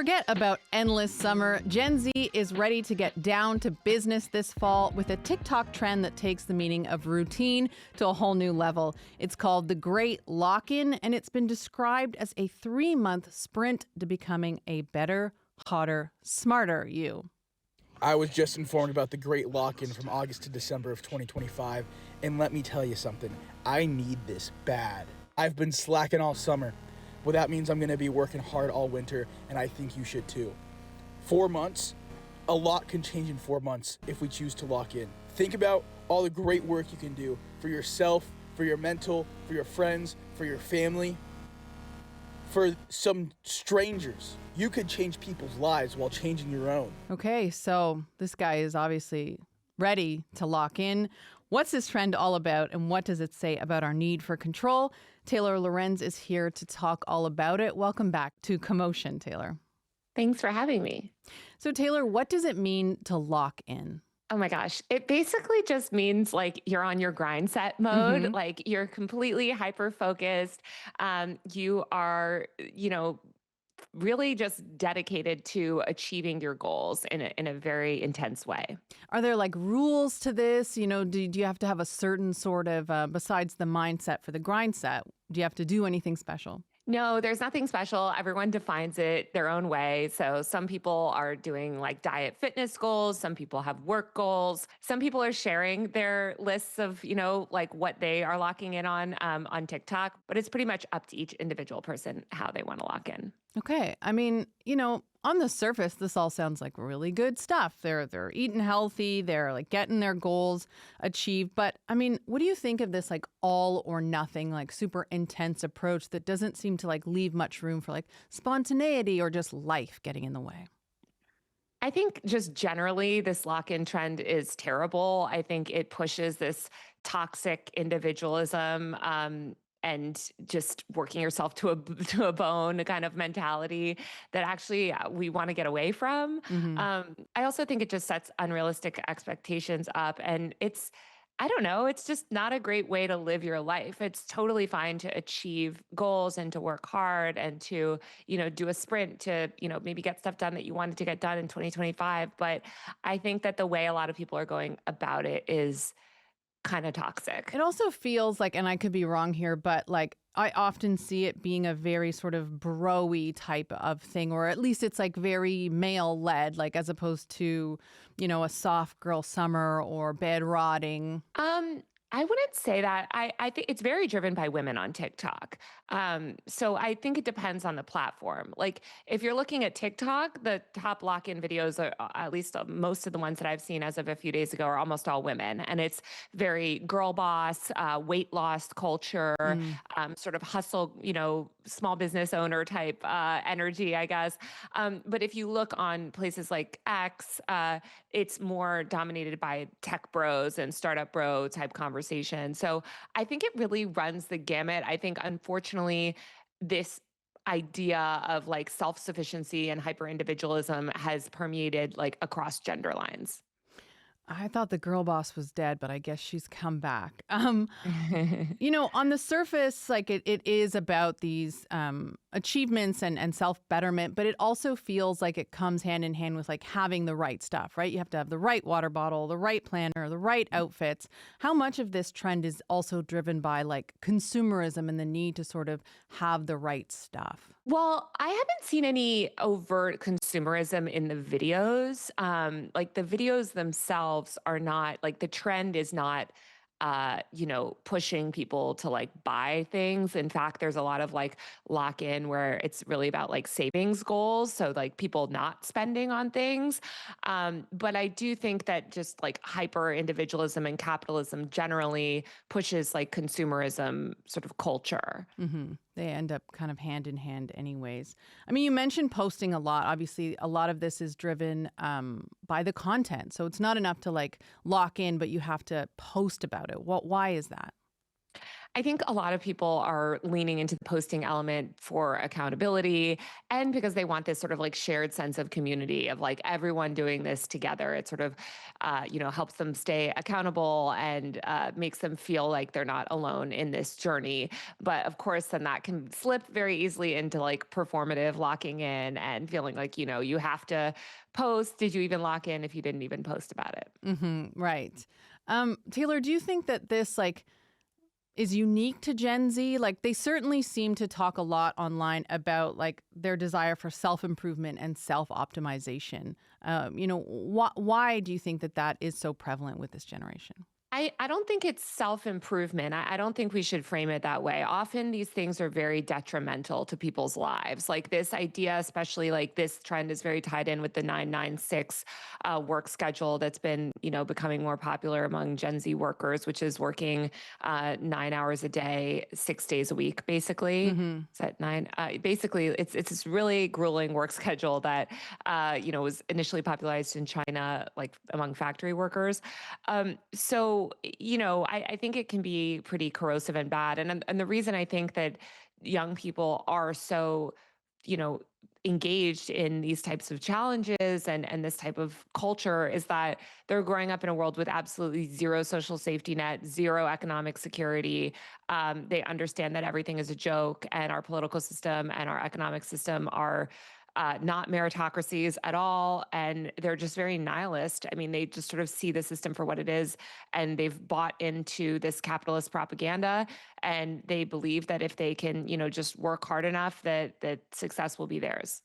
Forget about endless summer. Gen Z is ready to get down to business this fall with a TikTok trend that takes the meaning of routine to a whole new level. It's called the Great Lock-In, and it's been described as a 3-month sprint to becoming a better, hotter, smarter you. I was just informed about the Great Lock-In from August to December of 2025, and let me tell you something, I need this bad. I've been slacking all summer. Well, that means I'm going to be working hard all winter, and I think you should too. 4 months, a lot can change in 4 months if we choose to lock in. Think about all the great work you can do for yourself, for your mental, for your friends, for your family, for some strangers. You could change people's lives while changing your own. Okay, so this guy is obviously ready to lock in. What's this trend all about, and what does it say about our need for control? Taylor Lorenz is here to talk all about it. Welcome back to Commotion, Taylor. Thanks for having me. So, Taylor, what does it mean to lock in? Oh my gosh. It basically just means like you're on your grind set mode, like you're completely hyper focused. You are, really just dedicated to achieving your goals in a very intense way. Are there like rules to this? Do you have to have a certain sort of, besides the mindset for the grind set, do you have to do anything special? No, there's nothing special. Everyone defines it their own way. So some people are doing like diet fitness goals. Some people have work goals. Some people are sharing their lists of, like what they are locking in on TikTok. But it's pretty much up to each individual person how they want to lock in. Okay. I mean, on the surface, this all sounds like really good stuff. They're eating healthy. They're like getting their goals achieved. But I mean, what do you think of this like all or nothing, like super intense approach that doesn't seem to like leave much room for like spontaneity or just life getting in the way? I think just generally this lock-in trend is terrible. I think it pushes this toxic individualism and just working yourself to a bone kind of mentality that actually we want to get away from. I also think it just sets unrealistic expectations up, and I don't know, it's just not a great way to live your life. It's totally fine to achieve goals and to work hard and to, do a sprint to, maybe get stuff done that you wanted to get done in 2025. But I think that the way a lot of people are going about it is kind of toxic. It also feels like, and I could be wrong here, but like I often see it being a very sort of bro-y type of thing, or at least it's like very male-led, like as opposed to, a soft girl summer or bed rotting. I wouldn't say that. I think it's very driven by women on TikTok. So I think it depends on the platform. Like if you're looking at TikTok, the top lock-in videos are, at least most of the ones that I've seen as of a few days ago, are almost all women. And it's very girl boss, weight loss culture, sort of hustle, small business owner type energy, I guess. But if you look on places like X, it's more dominated by tech bros and startup bro type conversation. So I think it really runs the gamut. I think, unfortunately, this idea of like self-sufficiency and hyper-individualism has permeated like across gender lines. I thought the girl boss was dead, but I guess she's come back. On the surface, like it is about these achievements and self-betterment, but it also feels like it comes hand in hand with like having the right stuff, right? You have to have the right water bottle, the right planner, the right outfits. How much of this trend is also driven by like consumerism and the need to sort of have the right stuff? Well, I haven't seen any overt consumerism in the videos. Like the videos themselves are not like the trend is not, pushing people to like buy things. In fact, there's a lot of like lock in where it's really about like savings goals. So like people not spending on things. But I do think that just like hyper individualism and capitalism generally pushes like consumerism sort of culture. They end up kind of hand in hand anyways. I mean, you mentioned posting a lot. Obviously, a lot of this is driven by the content. So it's not enough to like lock in, but you have to post about it. Why is that? I think a lot of people are leaning into the posting element for accountability and because they want this sort of like shared sense of community of like everyone doing this together. It sort of, helps them stay accountable and makes them feel like they're not alone in this journey. But of course, then that can slip very easily into like performative locking in and feeling like, you have to post. Did you even lock in if you didn't even post about it? Right. Taylor, do you think that this is unique to Gen Z? Like they certainly seem to talk a lot online about like their desire for self-improvement and self-optimization. Why do you think that is so prevalent with this generation? I don't think it's self improvement. I don't think we should frame it that way. Often these things are very detrimental to people's lives. Like this idea, especially like this trend is very tied in with the 996 work schedule that's been, becoming more popular among Gen Z workers, which is working 9 hours a day, 6 days a week, basically. Is that nine? Basically, it's this really grueling work schedule that, was initially popularized in China, like among factory workers. I think it can be pretty corrosive and bad. And the reason I think that young people are so, you know, engaged in these types of challenges and this type of culture is that they're growing up in a world with absolutely zero social safety net, zero economic security. They understand that everything is a joke, and our political system and our economic system are not meritocracies at all. And they're just very nihilist. I mean, they just sort of see the system for what it is. And they've bought into this capitalist propaganda. And they believe that if they can, just work hard enough, that success will be theirs.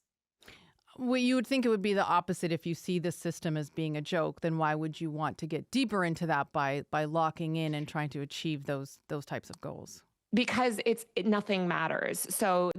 Well, you would think it would be the opposite. If you see the system as being a joke, then why would you want to get deeper into that by locking in and trying to achieve those types of goals? Because nothing matters. So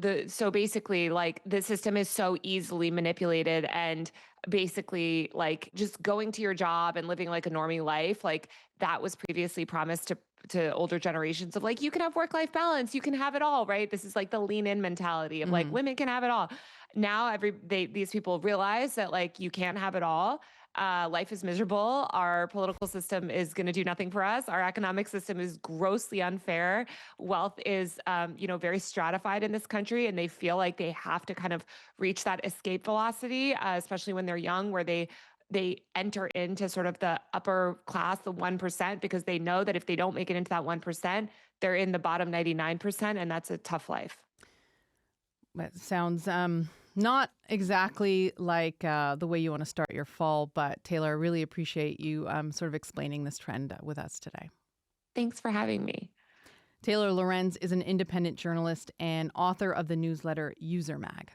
basically, like, the system is so easily manipulated, and basically like just going to your job and living like a normie life, like that was previously promised to older generations of like, you can have work-life balance, you can have it all, right? This is like the lean in mentality of like women can have it all. Now these people realize that like you can't have it all. Life is miserable. Our political system is going to do nothing for us. Our economic system is grossly unfair. Wealth is, very stratified in this country, and they feel like they have to kind of reach that escape velocity, especially when they're young, where they enter into sort of the upper class, the 1%, because they know that if they don't make it into that 1%, they're in the bottom 99%, and that's a tough life. That sounds not exactly like the way you want to start your fall, but Taylor, I really appreciate you sort of explaining this trend with us today. Thanks for having me. Taylor Lorenz is an independent journalist and author of the newsletter User Mag.